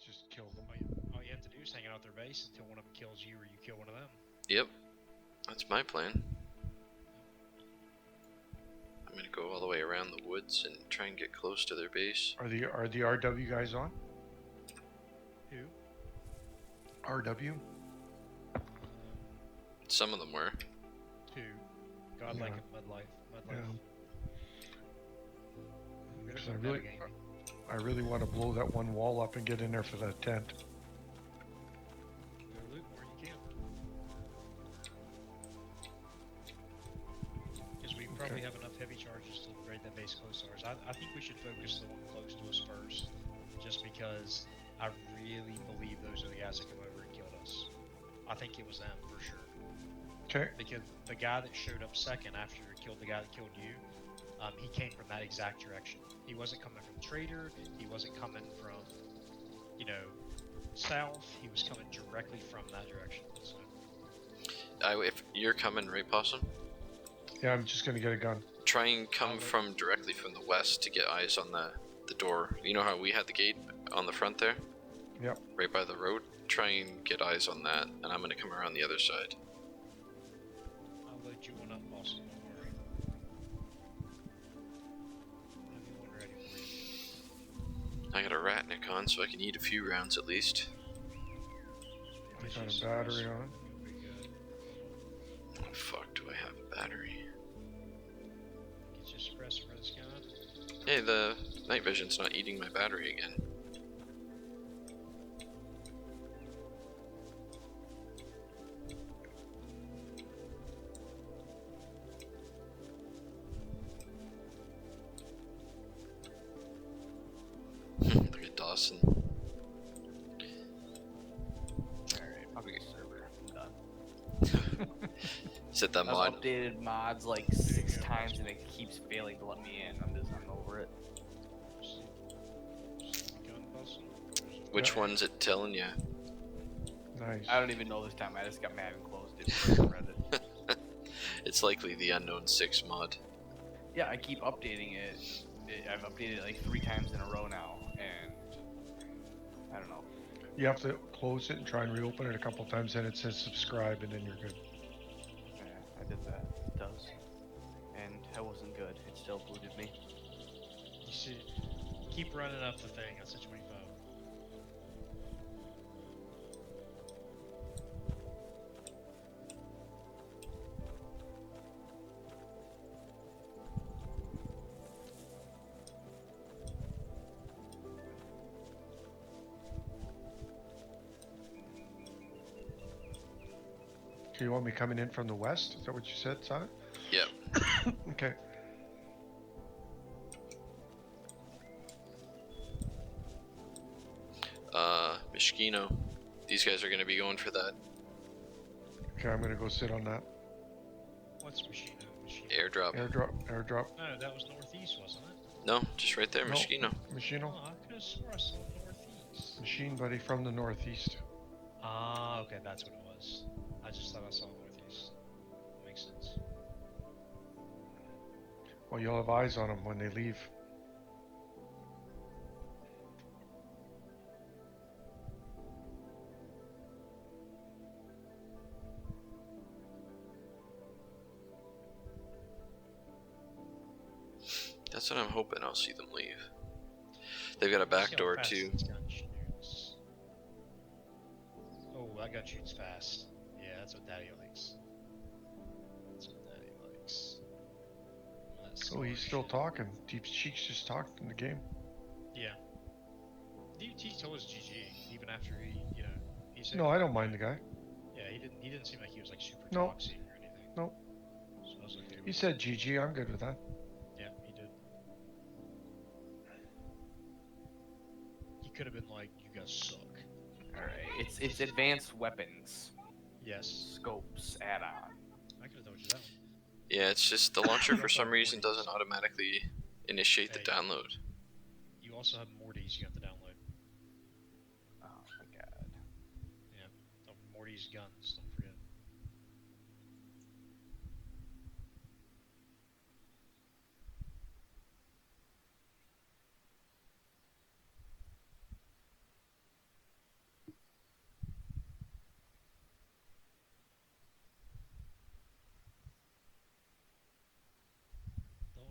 just kill them. All you have to do is hang out at their base until one of them kills you or you kill one of them. Yep, that's my plan. I'm gonna go all the way around the woods and try and get close to their base. Are the RW guys on? Who? RW? Some of them were. Two. Godlike and Mudlife. Yeah. We're gonna 'Cause go metagame. I really want to blow that one wall up and get in there for that tent. Go loot where you can. Because we probably have enough heavy charges to raid that base close to ours. I think we should focus the one close to us first, just because I really believe those are the guys that come over and killed us. I think it was them for sure. Okay. Because the guy that showed up second after you killed the guy that killed you, he came from that exact direction. He wasn't coming from the trader. He wasn't coming from, south. He was coming directly from that direction. So. If you're coming, right, Possum? Yeah, I'm just gonna get a gun. Try and come from directly from the west to get eyes on the door. You know how we had the gate on the front there? Yep. Right by the road? Try and get eyes on that, and I'm gonna come around the other side. I'll load you one up, Possum. Don't worry. Have you one ready for you? I got a Ratnik on, so I can eat a few rounds at least. I got a battery on. Oh, fuck, do I have a battery? Get your suppressor for this gun. Hey, the night vision's not eating my battery again. Look at Dawson. Alright, fuck the server. I'm done. Said that I've mod. updated mods like 6 times and it keeps failing to let me in. I'm over it. Gun, Possum? Which one's it telling you? Nice. I don't even know this time. I just got mad and closed it. And read it. It's likely the unknown 6 mod. Yeah, I keep updating it. I've updated it like 3 times in a row now, and I don't know. You have to close it and try and reopen it a couple times, and it says subscribe, and then you're good. Yeah, I did that. It does. And that wasn't good. It still booted me. You see, keep running up the thing. That's a 25. Okay, you want me coming in from the west? Is that what you said, Simon? Yep. Okay. Mishkino. These guys are gonna be going for that Okay, I'm gonna go sit on that. What's machine? airdrop. Airdrop. No, that was northeast, wasn't it? No, just right there, No. Mishkino. Machino. Oh, I could have swore I saw northeast. Machine buddy from the northeast. Ah, okay, that's what it was. I just thought I saw northeast. Makes sense. Well, you'll have eyes on them when they leave. That's what I'm hoping. I'll see them leave. They've got a back See how door fast too. this gun shoots. Oh, that gun shoots fast. Yeah, that's what Daddy likes. That's what Daddy likes. That's Oh, he's smart still shit. talking. Deep Cheeks just talked in the game. Yeah. He told us GG even after he said. No, I don't mind the guy. Yeah, he didn't seem like he was like super No. toxic or anything. No. So I was okay He with said GG, I'm good with that. it. Yeah, he did. He could have been like, "You guys suck." Alright, it's advanced weapons. Yes, Scopes add-on. I could have told you that one. Yeah, it's just the launcher for some reason doesn't automatically initiate the Hey. download. You also have Morty's you have to download. Oh my god. Morty's guns, don't forget.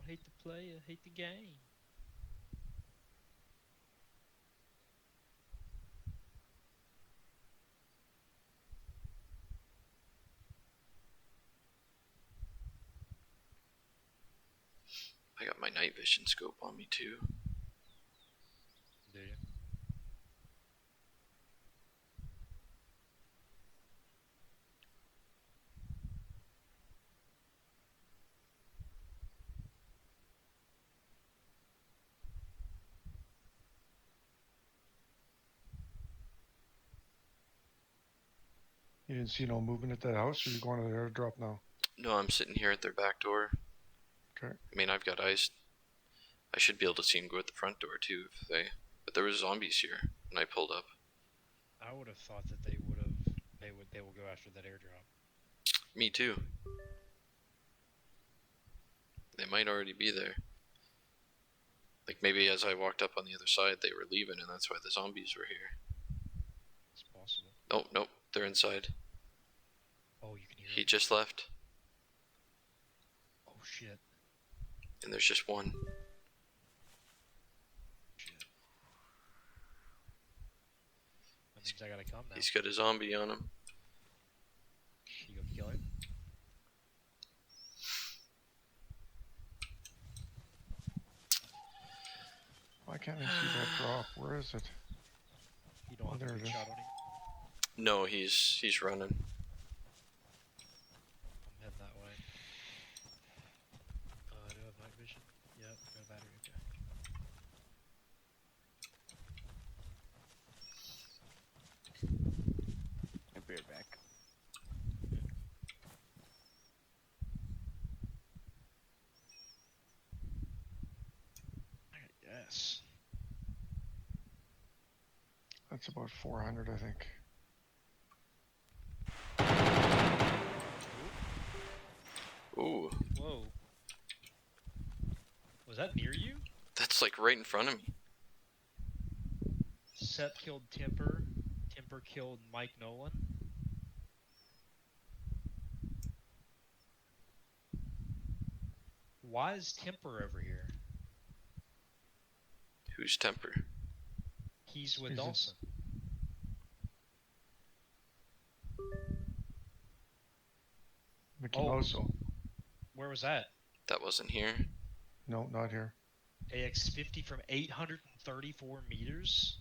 don't hate the player, hate the game. I got my night vision scope on me too. Do you? You didn't see no movement at that house, or you going to the airdrop now? No, I'm sitting here at their back door. Okay. I mean, I've got eyes. I should be able to see them go at the front door too if they. But there was zombies here, and I pulled up. I would have thought that they would have. They will go after that airdrop. Me too. They might already be there. Like maybe as I walked up on the other side, they were leaving, and that's why the zombies were here. It's possible. Oh, nope, they're inside. Oh, you can hear He it. just left, Oh shit. and there's just one. Shit. That means I gotta come now. He's got a zombie on him. You go kill him. Why can't I see that drop? Where is it? You don't Oh, have there a it good is. shot on him. No, he's running. I'm heading that way. Do I have night vision? Yep, got a battery. Okay. I'll be right back. Yes. That's about 400, I think. Ooh, Whoa. Was that near you? that's like right in front of me. Seth killed Temper. Temper killed Mike Nolan. Why is Temper over here? Whose temper? He's with Is it- Dawson. Mickey Oh. Mouse. Where was that? That wasn't here. No, not here. AX-50 from 834 meters?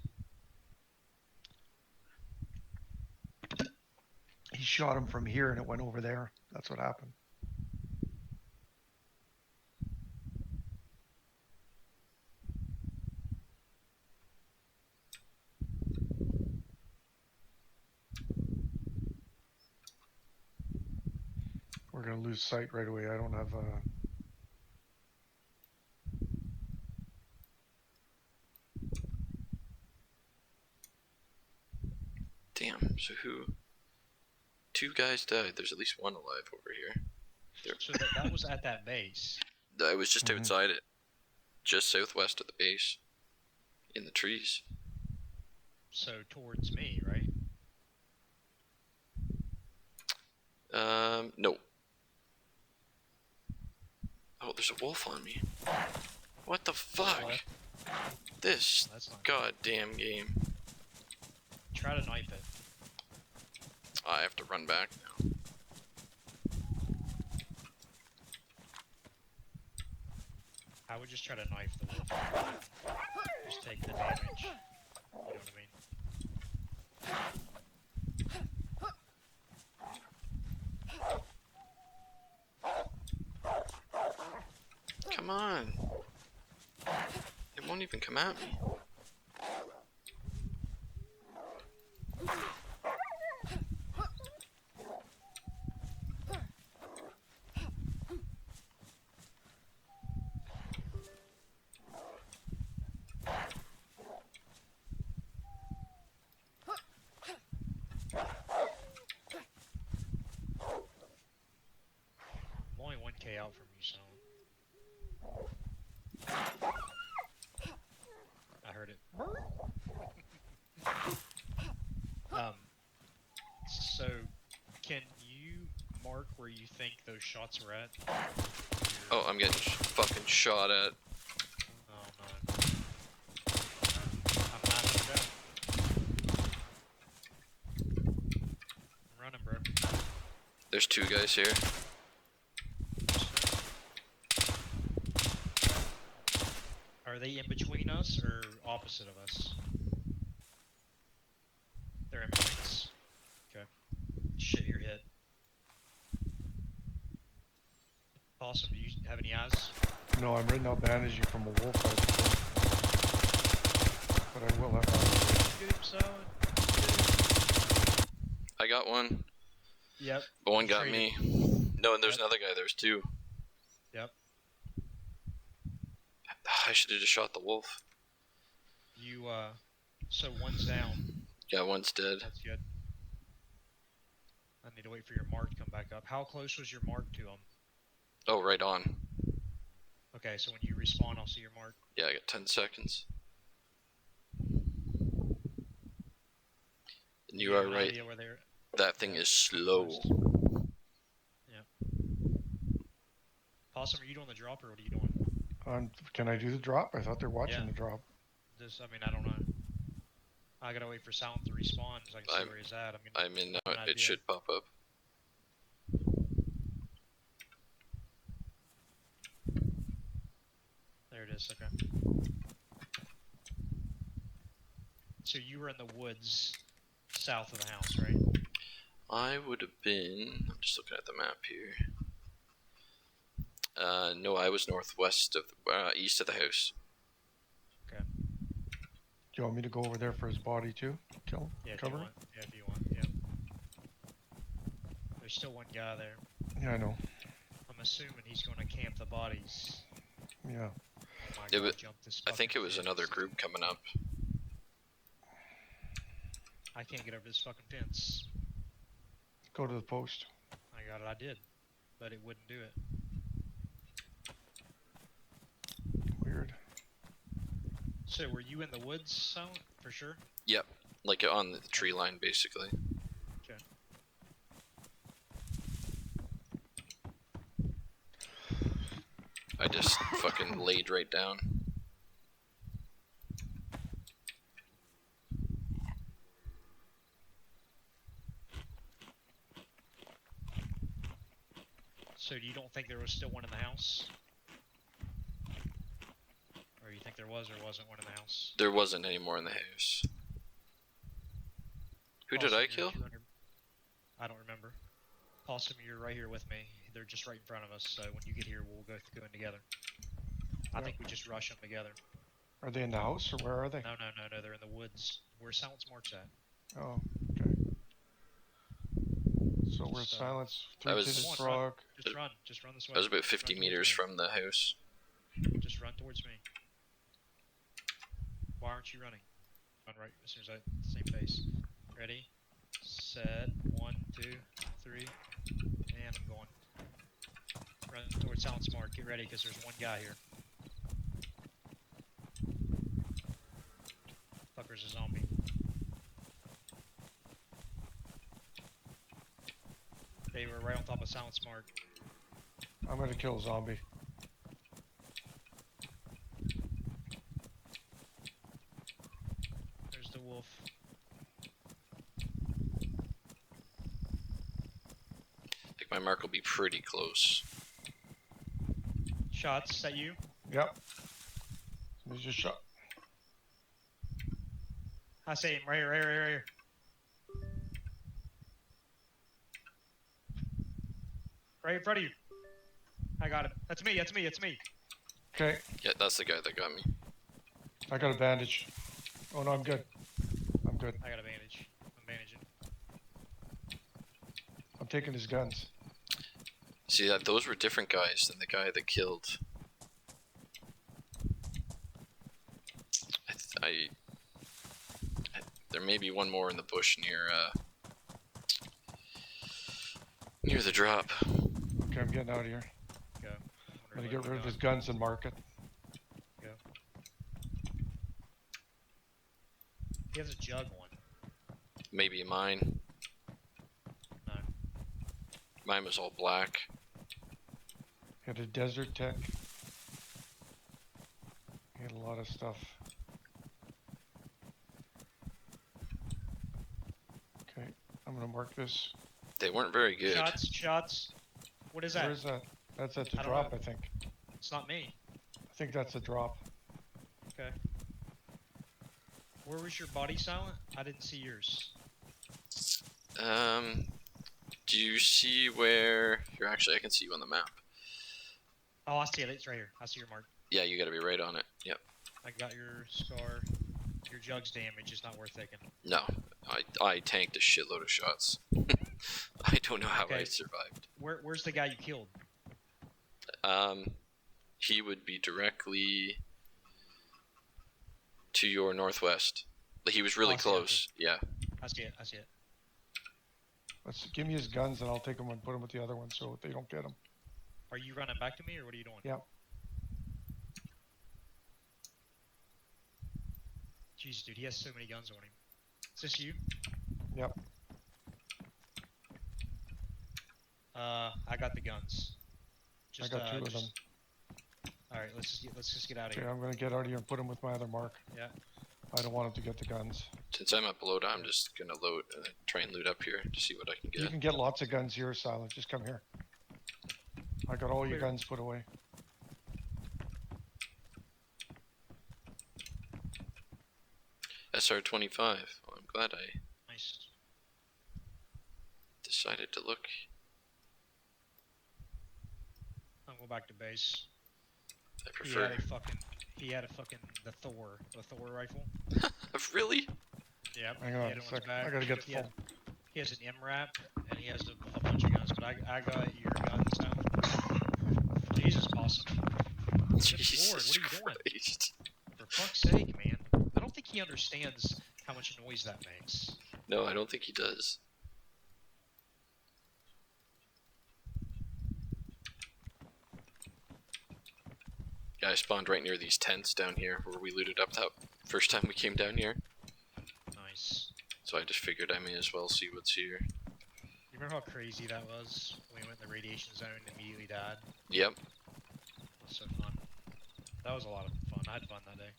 He shot him from here and it went over there. That's what happened. We're gonna lose sight right away. I don't have Damn, so who? Two guys died. There's at least one alive over here. There. So that was at that base. I was just Mhm. outside it. Just southwest of the base. In the trees. So towards me, right? No. Oh, there's a wolf on me. What the fuck? What? This That's not good. goddamn game. Try to knife it. I have to run back now. I would just try to knife the wolf. Just take the damage. You know what I mean? Come on. It won't even come at me. I'm only 1K out from you, son. I heard it. So, can you mark where you think those shots were at? Oh, I'm getting fucking shot at. Oh no. I'm not gonna go. I'm running, bro. There's 2 guys here. Are they in between us or opposite of us? They're in between us. Okay. Shit, you're hit. Possum, do you have any eyes? No, I'm right now bandaging from a wolf. But I will have eyes. Get him, Silent. I got one. Yep. But one got Traded. me. No, and there's Yep. another guy. There's 2. Yep. I should have just shot the wolf. You, so one's down. Yeah, one's dead. That's good. I need to wait for your mark to come back up. How close was your mark to him? Oh, right on. Okay, so when you respawn, I'll see your mark. Yeah, I got 10 seconds. And you are have an right. idea where they're... That thing is slow. Possum, are you doing the drop or what are you doing? Can I do the drop? I thought they're watching Yeah. the drop. I mean, I don't know. I gotta wait for Silent to respawn so I can see where he's at. I mean, I'm in now. I have an It idea. should pop up. There it is, okay. So you were in the woods south of the house, right? I would have been... I'm just looking at the map here. No, I was northwest of the... east of the house. Okay. Do you want me to go over there for his body too? Kill him? Yeah, if Cover you him? want. Yeah, if you want, yeah. There's still one guy there. Yeah, I know. I'm assuming he's gonna camp the bodies. Yeah. Oh my It god, wa- jump this I think it fucking was fence. another group coming up. I can't get over this fucking fence. Go to the post. I got it, I did. But it wouldn't do it. Weird. So, were you in the woods, Silent? For sure? Yep, like on the tree line, basically. Okay. I just fucking laid right down. So, you don't think there was still one in the house? Or you think there was or wasn't one in the house? There wasn't any more in the house. Who did Possum, I you're kill? 200 I don't remember. Possum, you're right here with me. They're just right in front of us, so when you get here, we'll go in together. I Yeah. think we just rush them together. Are they in the house or where are they? No, they're in the woods. Where Silence Mark's at. Oh, okay. So we're So- silence. I was- Three-titted Come on, frog. Just run this way. I was about Just 50 run meters towards from the house. me. Just run towards me. Why aren't you running? Run right as soon as same pace. Ready, set, 1, 2, 3, and I'm going. Run towards Silence Mark. Get ready, because there's one guy here. Fucker's a zombie. They were right on top of Silence Mark. I'm gonna kill a zombie. There's the wolf. I think my mark will be pretty close. Shots, is that you? Yep. Somebody just shot. I see him right here, right here. Right in front of you. I got him. That's me. Okay, Yeah, that's the guy that got me. I got a bandage. Oh no, I'm good. I'm good. I got a bandage. I'm bandaging. I'm taking his guns. See, that those were different guys than the guy that killed. There may be one more in the bush near the drop. Okay, I'm getting out of here. Go. I'm gonna get rid of his guns and mark it. Go. He has a jug one. Maybe mine. No. Mine was all black. Had a desert tech. Had a lot of stuff. Okay, I'm gonna mark this. They weren't very good. Shots. What is that? Where is that? That's at the I don't drop, know. I think. It's not me. I think that's a drop. Okay. Where was your body, Silent? I didn't see yours. Do you see where you're actually? I can see you on the map. Oh, I see it. It's right here. I see your mark. Yeah, you got to be right on it. Yep. I got your scar. Your jug's damage is not worth taking. No, I tanked a shitload of shots. I don't know how I Okay. survived. Where's the guy you killed? He would be directly to your northwest. He was really Oh, I see it. close. Yeah. I see it. Let's give me his guns and I'll take them and put them with the other one so they don't get them. Are you running back to me or what are you doing? Yeah. Jeez, dude, he has so many guns on him. Is this you? Yep. I got the guns. I got two of them. All right, let's just get out of Okay, here. I'm gonna get out of here and put them with my other mark. Yeah. I don't want him to get the guns. Since I'm at load, I'm just gonna load, try and loot up here to see what I can You get. can get lots of guns here, Silent. Just come here. I got all your Clear. guns put away. SR-25. Well, I'm glad I Nice. decided to look. I'll go back to base. I He prefer. had a fucking the Thor rifle. Really? Yep. Hang he on had a it on his second. back. I gotta get He full. had- He has an MRAP and he has a bunch of guns, but I got your guns now. Jesus, Possum. Jesus Lord, what are you doing? Christ. For fuck's sake, man. I don't think he understands how much noise that makes. No, I don't think he does. Yeah, I spawned right near these tents down here where we looted up that first time we came down here. Nice. So I just figured I may as well see what's here. You remember how crazy that was? We went in the radiation zone and immediately died. Yep. It was so fun. That was a lot of fun. I had fun that day.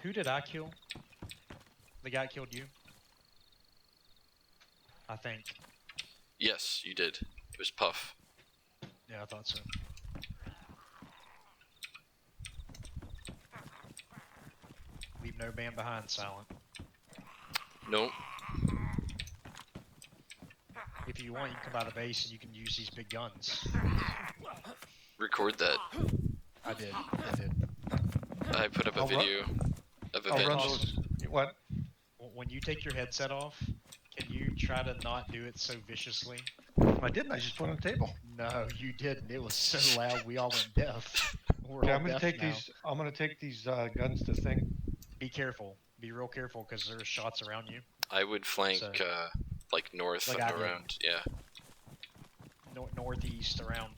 Who did I kill? The guy killed you? I think. Yes, you did. It was Puff. Yeah, I thought so. Leave no man behind, Silent. Nope. If you want, you can come by the base and you can use these big guns. Record that. I did. I put up a I'll run- video of I'll run Avenge. those. What? When you take your headset off, can you try to not do it so viciously? I didn't. I just put it on the table. No, you didn't. It was so loud we all went deaf. We're Okay, all I'm gonna deaf take now. these. I'm gonna take these guns to thing. Be careful. Be real careful because there's shots around you. I would flank So- like north Like and I did. around. Yeah. Northeast around.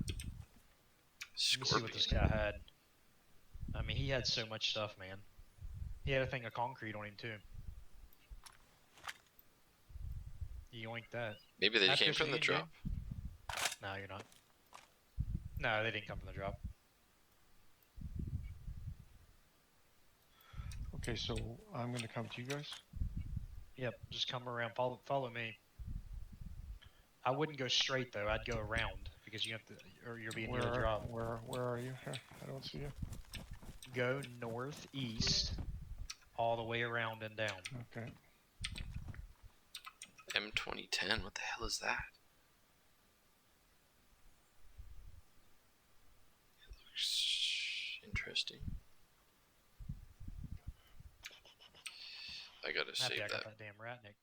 Let me see what Scorpion. this guy had. I mean, he had so much stuff, man. He had a thing of concrete on him too. You yoinked that. Maybe they After came from the shooting drop. No, you're not. No, they didn't come from the drop. Okay, so I'm gonna come to you guys. Yep, just come around. Follow me. I wouldn't go straight though. I'd go around because you have to, or you're being near the drop. Where are you? I don't see you. Go northeast, all the way around and down. Okay. M2010. What the hell is that? It looks interesting. I gotta Happy I save got that. that damn rat, Nick.